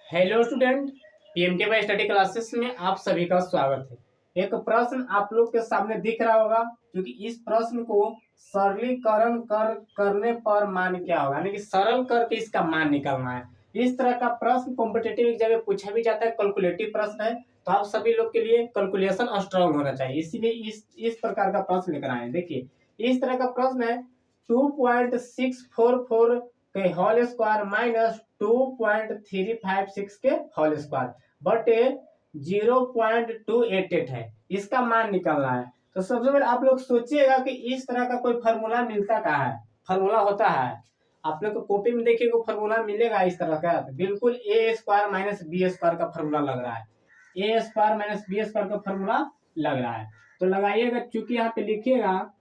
Hello student, PMK study classes में आप सभी का स्वागत है। एक प्रश्न आप लोग के सामने दिख रहा होगा, क्योंकि इस प्रश्न को सरलीकरण करने पर मान क्या होगा, यानी कि सरल करके इसका मान निकालना है। इस तरह का प्रश्न कॉम्पिटेटिव एग्जाम में पूछा भी जाता है, कैलकुलेटिव प्रश्न है, तो आप सभी लोग के लिए कैलकुलेशन स्ट्रांग होना चाहिए, इसीलिए इस प्रकार का प्रश्न लेकर आए। देखिए, इस तरह का प्रश्न है 2.644 के होल स्क्वायर माइनस 2.356 के होल स्क्वायर बटे 0.288 है, इसका मान निकालना है। तो सबसे पहले आप लोग सोचिएगा कि इस तरह का कोई फॉर्मूला मिलता कहाँ है, फॉर्मूला होता है आप लोग को कॉपी में देखिए, को फॉर्मूला मिलेगा इस तरह का, बिल्कुल ए स्क्वायर माइनस बी स्क्वायर का फॉर्मूला लग रहा है, ए स्क्वायर माइनस बी स्क्वायर का फॉर्मूला लग रहा है। तो लगाइएगा, चूंकि यहाँ पे लिखिएगा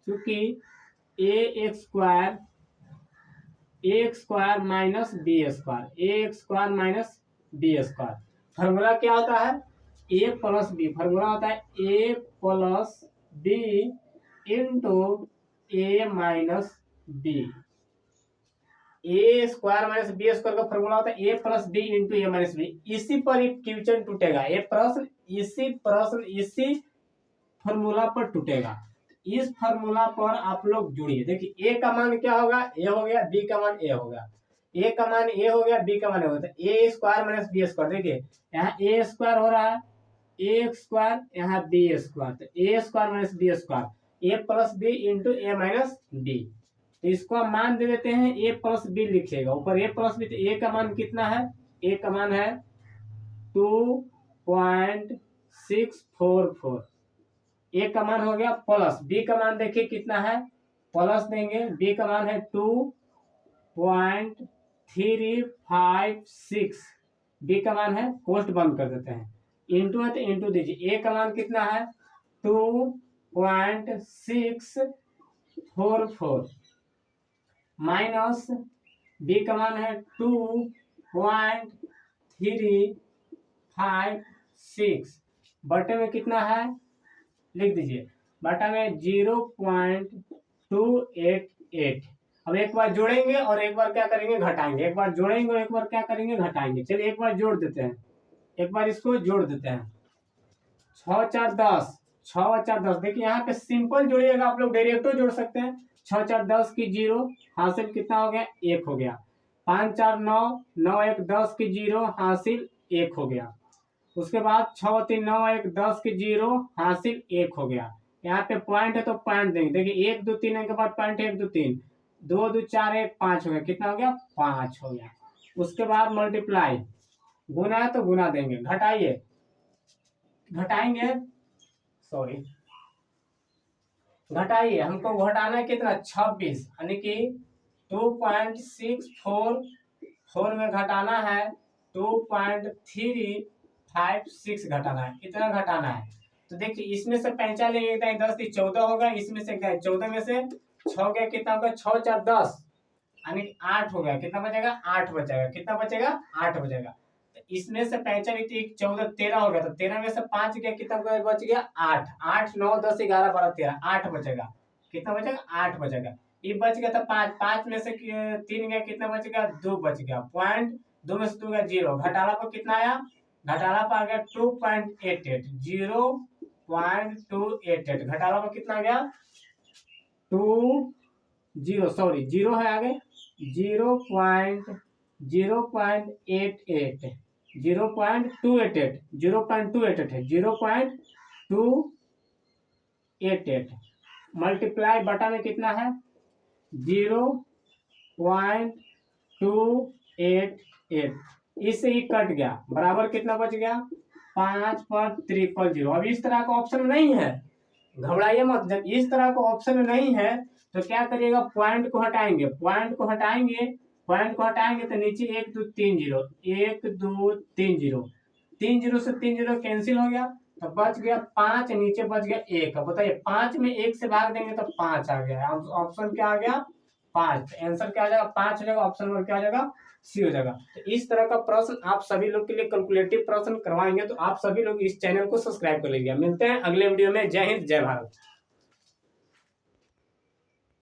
चूंकि A square minus B square formula क्या होता है, ए प्लस बी, फॉर्मूला होता है A plus B into A minus B. A square minus B square का फॉर्मूला होता है A plus B into A minus B. इसी पर क्वेश्चन टूटेगा, ये प्रश्न इसी फॉर्मूला पर टूटेगा। इस फॉर्मूला पर आप लोग जुड़िए। देखिए, ए का मान क्या होगा, ए हो गया, बी का मान ए होगा, ए का मान ए हो गया, बी का मान ए होता है, ए स्क्वायर माइनस बी स्क्वायर। देखिए, यहाँ ए स्क्वायर हो रहा है, ए स्क्वायर, यहाँ बी स्क्वायर, तो ए square minus B square, A plus B into A minus B. तो इसको मान दे देते हैं, ए प्लस बी लिखिएगा, ऊपर ए प्लस बी। तो ए का मान कितना है, ए का मान है 2.644, ए का मान हो गया, प्लस बी का मान देखिए कितना है, प्लस देंगे, बी का मान है 2.356, बी का मान है, कोष्ट बंद कर देते हैं, इंटू है तो इंटू दीजिए, ए का मान कितना है 2.644 माइनस बी का मान है 2.356 बटे में कितना है, लिख दीजिए, बटा में 0.288। अब एक बार जोड़ेंगे और एक बार क्या करेंगे, घटाएंगे, एक बार जोड़ेंगे और एक बार क्या करेंगे, घटाएंगे। चलिए एक बार जोड़ देते हैं, एक बार इसको जोड़ देते हैं, 6 4 10, 6 4 10। देखिए, यहाँ पे सिंपल जोड़िएगा, आप लोग डायरेक्टो जोड़ सकते हैं। 6 4 10 की 0 हासिल कितना हो गया, 1 हो गया। 5 4 9, 9 1 10 की 0 हासिल 1 हो गया। उसके बाद 6 3 9 1 10 की 0 हासिल 1 हो गया। यहाँ पे पॉइंट है तो पॉइंट देंगे। देखिए, 1 2 3 के बाद पॉइंट 1 2 3, 2 2 4 1 5 हो गया, कितना हो गया, 5 हो गया। उसके बाद मल्टीप्लाई, गुना है तो गुना देंगे, घटाइए, हमको घटाना है कितना, 26, यानी कि 2.644 में घटाना है 2.356 घटाना है, कितना घटाना है। तो देखिए, इसमें से 5 लेंगे, 10 की 14 होगा, इसमें से 14 में से 6 गया, कितना होगा, 6 4 10, यानी 8 हो गया, कितना बचेगा, 8 बचेगा, कितना बचेगा, 8 बचेगा। तो इसमें से 5 14 13 हो गया, तो 13 में से 5 गया, कितना बच गया, 8, 8 9 10 11 12 13, 8 बचेगा, कितना बचेगा, 8 बचेगा। ये बच गया था 5, 5 में से 3 गया, कितना बचेगा, 2 बच गया, पॉइंट 2 में से 2 गया 0, घटाला पर कितना आया, घटाला पर आ गया 2.88, 0.288, घटाला पर कितना गया, 0 है आगे, 0.88, 0.288 है, 0.288 मल्टीप्लाई बटा में कितना है, 0.288, इससे ही कट गया, बराबर कितना बच गया, 5 पर 000। अब इस तरह का ऑप्शन नहीं है, घबराइए मत। जब इस तरह का ऑप्शन नहीं है तो क्या करिएगा, पॉइंट को हटाएंगे तो नीचे 1 2 3 0, 1 2 3 0, 3 0 से 3 0 कैंसिल हो गया, तो बच गया 5, नीचे बच गया 1। बताइए, 5 में 1 से भाग देंगे तो 5 आ गया, ऑप्शन क्या आ गया, 5। आंसर क्या आ जाएगा, 5 हो जाएगा, ऑप्शन नंबर क्या आ जाएगा, सी हो जाएगा। तो इस तरह का प्रश्न आप सभी लोग के लिए कैलकुलेटिव प्रश्न करवाएंगे, तो आप सभी लोग इस चैनल को सब्सक्राइब कर लीजिए। मिलते हैं अगले वीडियो में। जय हिंद, जय भारत।